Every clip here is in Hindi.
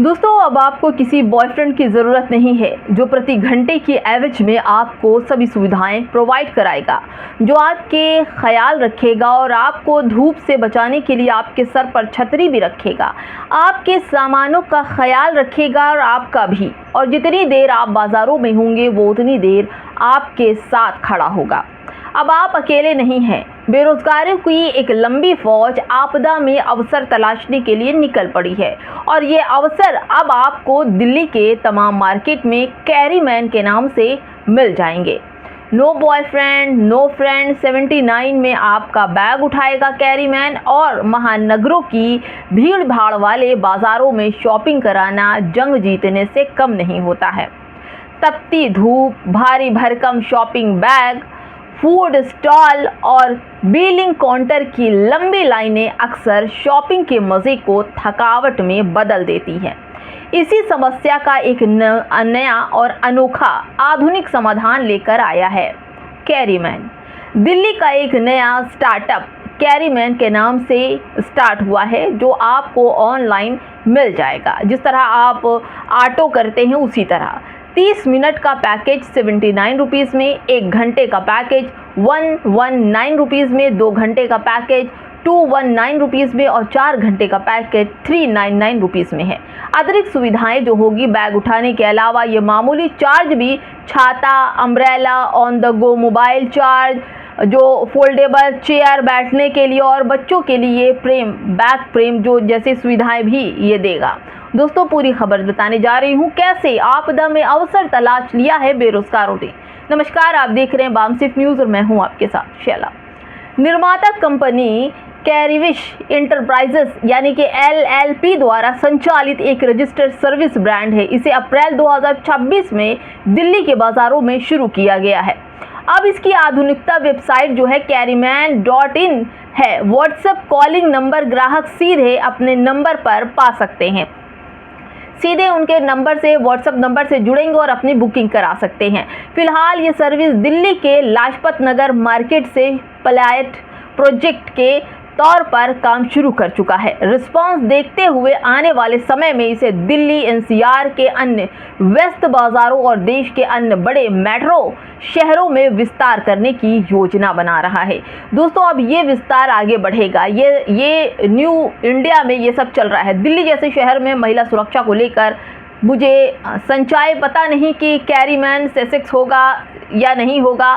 दोस्तों, अब आपको किसी बॉयफ्रेंड की ज़रूरत नहीं है जो प्रति घंटे की एवरेज में आपको सभी सुविधाएं प्रोवाइड कराएगा, जो आपके ख्याल रखेगा और आपको धूप से बचाने के लिए आपके सर पर छतरी भी रखेगा, आपके सामानों का ख्याल रखेगा और आपका भी। और जितनी देर आप बाज़ारों में होंगे वो उतनी देर आपके साथ खड़ा होगा। अब आप अकेले नहीं हैं। बेरोजगारों की एक लंबी फौज आपदा में अवसर तलाशने के लिए निकल पड़ी है और ये अवसर अब आपको दिल्ली के तमाम मार्केट में कैरीमैन के नाम से मिल जाएंगे। नो बॉयफ्रेंड नो फ्रेंड 79 में आपका बैग उठाएगा कैरीमैन और महानगरों की भीड़ भाड़ वाले बाजारों में शॉपिंग कराना जंग जीतने से कम नहीं होता है। तपती धूप, भारी भरकम शॉपिंग बैग, फूड स्टॉल और बिलिंग काउंटर की लंबी लाइनें अक्सर शॉपिंग के मज़े को थकावट में बदल देती हैं। इसी समस्या का एक नया और अनोखा आधुनिक समाधान लेकर आया है कैरीमैन। दिल्ली का एक नया स्टार्टअप कैरीमैन के नाम से स्टार्ट हुआ है, जो आपको ऑनलाइन मिल जाएगा। जिस तरह आप ऑटो करते हैं उसी तरह 30 मिनट का पैकेज 79 रुपीज़ में, 1 घंटे का पैकेज 119 रुपीज़ में, 2 घंटे का पैकेज 219 रुपीज़ में और 4 घंटे का पैकेज 399 रुपीज़ में है। अतिरिक्त सुविधाएं जो होगी बैग उठाने के अलावा ये मामूली चार्ज भी छाता, umbrella, on the go mobile charge, जो फोल्डेबल चेयर बैठने के लिए और बच्चों के लिए बैक फ्रेम जो जैसी सुविधाएं भी ये देगा। दोस्तों, पूरी खबर बताने जा रही हूँ कैसे आपदा में अवसर तलाश लिया है बेरोजगारों ने। नमस्कार, आप देख रहे हैं बामसिफ न्यूज़ और मैं हूँ आपके साथ शैला। निर्माता कंपनी कैरीविश इंटरप्राइजेस यानी कि LLP द्वारा संचालित एक रजिस्टर्ड सर्विस ब्रांड है। इसे अप्रैल 2026 में दिल्ली के बाज़ारों में शुरू किया गया है। अब इसकी आधुनिकता वेबसाइट जो है कैरीमैन.in है। व्हाट्सएप कॉलिंग नंबर ग्राहक सीधे अपने नंबर पर पा सकते हैं। सीधे उनके नंबर से व्हाट्सएप नंबर से जुड़ेंगे और अपनी बुकिंग करा सकते हैं। फिलहाल ये सर्विस दिल्ली के लाजपत नगर मार्केट से पायलट प्रोजेक्ट के तौर पर काम शुरू कर चुका है। रिस्पांस देखते हुए आने वाले समय में इसे दिल्ली NCR के अन्य व्यस्त बाजारों और देश के अन्य बड़े मेट्रो शहरों में विस्तार करने की योजना बना रहा है। दोस्तों, अब ये विस्तार आगे बढ़ेगा। ये न्यू इंडिया में ये सब चल रहा है। दिल्ली जैसे शहर में महिला सुरक्षा को लेकर मुझे संचाय पता नहीं कि कैरीमैन सेसेक्स होगा या नहीं होगा,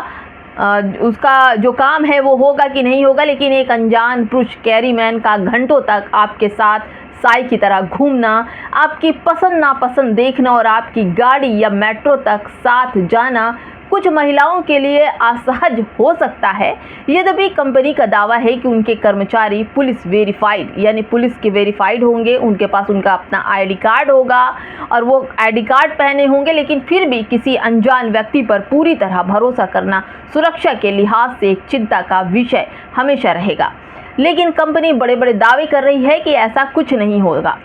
उसका जो काम है वो होगा कि नहीं होगा, लेकिन एक अनजान पुरुष कैरीमैन का घंटों तक आपके साथ साई की तरह घूमना, आपकी पसंद नापसंद देखना और आपकी गाड़ी या मेट्रो तक साथ जाना कुछ महिलाओं के लिए असहज हो सकता है। यद्यपि कंपनी का दावा है कि उनके कर्मचारी पुलिस वेरीफाइड यानी पुलिस के वेरीफाइड होंगे, उनके पास उनका अपना ID कार्ड होगा और वो ID कार्ड पहने होंगे, लेकिन फिर भी किसी अनजान व्यक्ति पर पूरी तरह भरोसा करना सुरक्षा के लिहाज से एक चिंता का विषय हमेशा रहेगा। लेकिन कंपनी बड़े बड़े दावे कर रही है कि ऐसा कुछ नहीं होगा।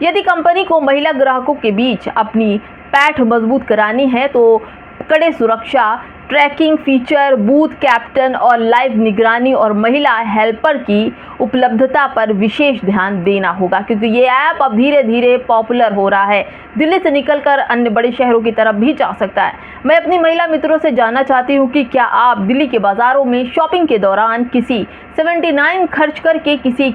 यदि कंपनी को महिला ग्राहकों के बीच अपनी पैठ मजबूत करानी है तो कड़े सुरक्षा, ट्रैकिंग फीचर, बूथ कैप्टन और लाइव निगरानी और महिला हेल्पर की उपलब्धता पर विशेष ध्यान देना होगा, क्योंकि ये ऐप अब धीरे धीरे पॉपुलर हो रहा है। दिल्ली से निकलकर अन्य बड़े शहरों की तरफ भी जा सकता है। मैं अपनी महिला मित्रों से जानना चाहती हूँ कि क्या आप दिल्ली के बाज़ारों में शॉपिंग के दौरान किसी 79 खर्च करके किसी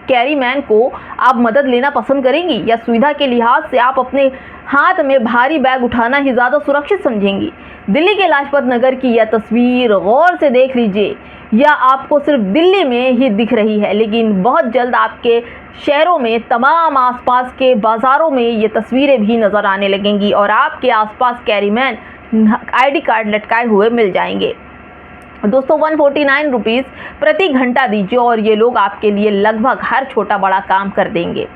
कैरीमैन को आप मदद लेना पसंद करेंगी, या सुविधा के लिहाज से आप अपने हाथ में भारी बैग उठाना ही ज़्यादा सुरक्षित समझेंगी? दिल्ली के लाजपत नगर की यह तस्वीर गौर से देख लीजिए। यह आपको सिर्फ दिल्ली में ही दिख रही है, लेकिन बहुत जल्द आपके शहरों में तमाम आसपास के बाज़ारों में ये तस्वीरें भी नज़र आने लगेंगी और आपके आसपास कैरीमैन ID कार्ड लटकाए हुए मिल जाएंगे। दोस्तों, 149 रुपीज़ प्रति घंटा दीजिए और ये लोग आपके लिए लगभग हर छोटा बड़ा काम कर देंगे।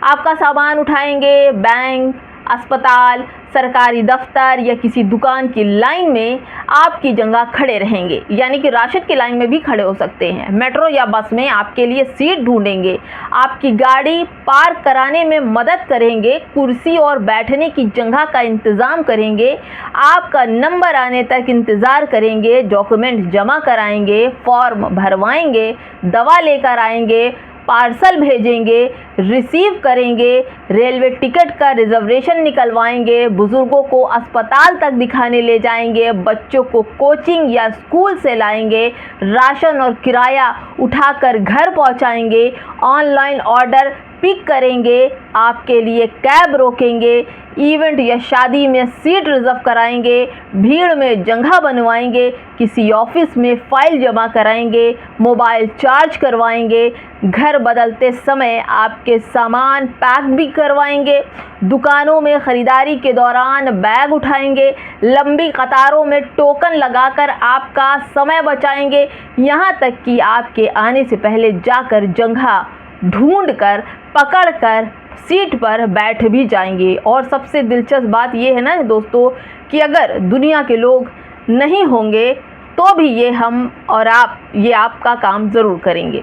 आपका सामान उठाएंगे, बैंक, अस्पताल, सरकारी दफ्तर या किसी दुकान की लाइन में आपकी जगह खड़े रहेंगे, यानी कि राशन की लाइन में भी खड़े हो सकते हैं। मेट्रो या बस में आपके लिए सीट ढूंढेंगे, आपकी गाड़ी पार्क कराने में मदद करेंगे, कुर्सी और बैठने की जगह का इंतज़ाम करेंगे, आपका नंबर आने तक इंतज़ार करेंगे, डॉक्यूमेंट जमा कराएंगे, फॉर्म भरवाएंगे, दवा लेकर आएंगे, पार्सल भेजेंगे, रिसीव करेंगे, रेलवे टिकट का रिजर्वेशन निकलवाएंगे, बुजुर्गों को अस्पताल तक दिखाने ले जाएंगे, बच्चों को कोचिंग या स्कूल से लाएंगे, राशन और किराया उठाकर घर पहुंचाएंगे, ऑनलाइन ऑर्डर पिक करेंगे, आपके लिए कैब रोकेंगे, इवेंट या शादी में सीट रिजर्व कराएंगे, भीड़ में जगह बनवाएंगे, किसी ऑफिस में फाइल जमा कराएंगे, मोबाइल चार्ज करवाएंगे, घर बदलते समय आपके सामान पैक भी करवाएंगे, दुकानों में ख़रीदारी के दौरान बैग उठाएंगे, लंबी कतारों में टोकन लगाकर आपका समय बचाएंगे, यहाँ तक कि आपके आने से पहले जाकर जगह ढूंढकर पकड़कर सीट पर बैठ भी जाएंगे। और सबसे दिलचस्प बात यह है ना दोस्तों कि अगर दुनिया के लोग नहीं होंगे तो भी ये हम और आप ये आपका काम ज़रूर करेंगे।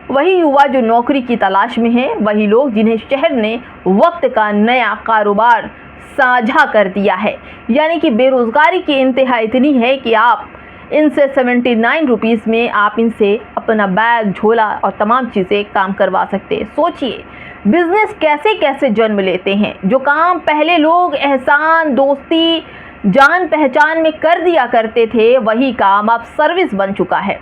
वही युवा जो नौकरी की तलाश में हैं, वही लोग जिन्हें शहर ने वक्त का नया कारोबार साझा कर दिया है। यानी कि बेरोज़गारी की इंतहा इतनी है कि आप इनसे 79 रुपीज़ में आप इनसे अपना बैग, झोला और तमाम चीज़ें काम करवा सकते हैं। सोचिए बिजनेस कैसे कैसे जन्म लेते हैं। जो काम पहले लोग एहसान, दोस्ती, जान पहचान में कर दिया करते थे, वही काम अब सर्विस बन चुका है।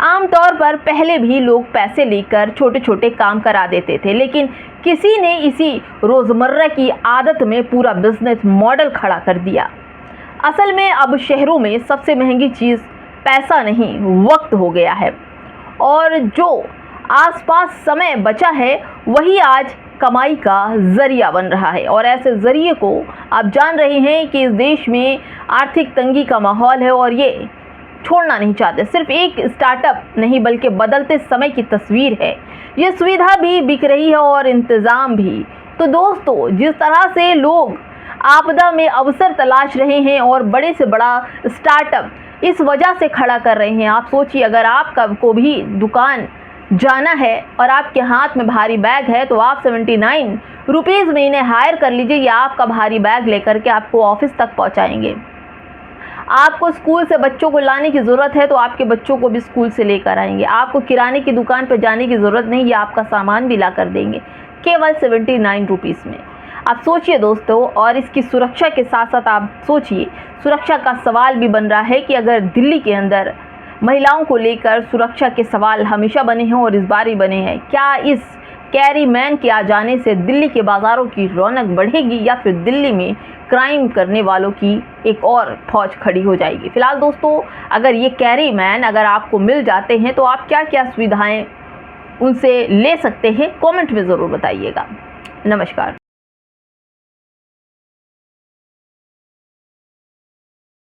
आमतौर पर पहले भी लोग पैसे लेकर छोटे छोटे काम करा देते थे, लेकिन किसी ने इसी रोज़मर्रा की आदत में पूरा बिजनेस मॉडल खड़ा कर दिया। असल में अब शहरों में सबसे महंगी चीज़ पैसा नहीं, वक्त हो गया है। और जो आसपास समय बचा है वही आज कमाई का ज़रिया बन रहा है। और ऐसे ज़रिए को आप जान रहे हैं कि इस देश में आर्थिक तंगी का माहौल है और ये छोड़ना नहीं चाहते। सिर्फ एक स्टार्टअप नहीं बल्कि बदलते समय की तस्वीर है। ये सुविधा भी बिक रही है और इंतज़ाम भी। तो दोस्तों, जिस तरह से लोग आपदा में अवसर तलाश रहे हैं और बड़े से बड़ा स्टार्टअप इस वजह से खड़ा कर रहे हैं, आप सोचिए अगर आपका को भी दुकान जाना है और आपके हाथ में भारी बैग है तो आप 79 रुपीज़ में इन्हें हायर कर लीजिए। या आपका भारी बैग लेकर के आपको ऑफिस तक पहुंचाएंगे। आपको स्कूल से बच्चों को लाने की ज़रूरत है तो आपके बच्चों को भी स्कूल से लेकर आएंगे। आपको किराने की दुकान पर जाने की ज़रूरत नहीं, ये आपका सामान भी ला कर देंगे केवल 79 रुपीज़ में। आप सोचिए दोस्तों, और इसकी सुरक्षा के साथ साथ आप सोचिए सुरक्षा का सवाल भी बन रहा है कि अगर दिल्ली के अंदर महिलाओं को लेकर सुरक्षा के सवाल हमेशा बने हैं और इस बार ही बने हैं, क्या इस कैरी मैन के आ जाने से दिल्ली के बाज़ारों की रौनक बढ़ेगी या फिर दिल्ली में क्राइम करने वालों की एक और फौज खड़ी हो जाएगी। फिलहाल दोस्तों, अगर ये कैरी मैन अगर आपको मिल जाते हैं तो आप क्या क्या सुविधाएं उनसे ले सकते हैं, कमेंट में ज़रूर बताइएगा। नमस्कार।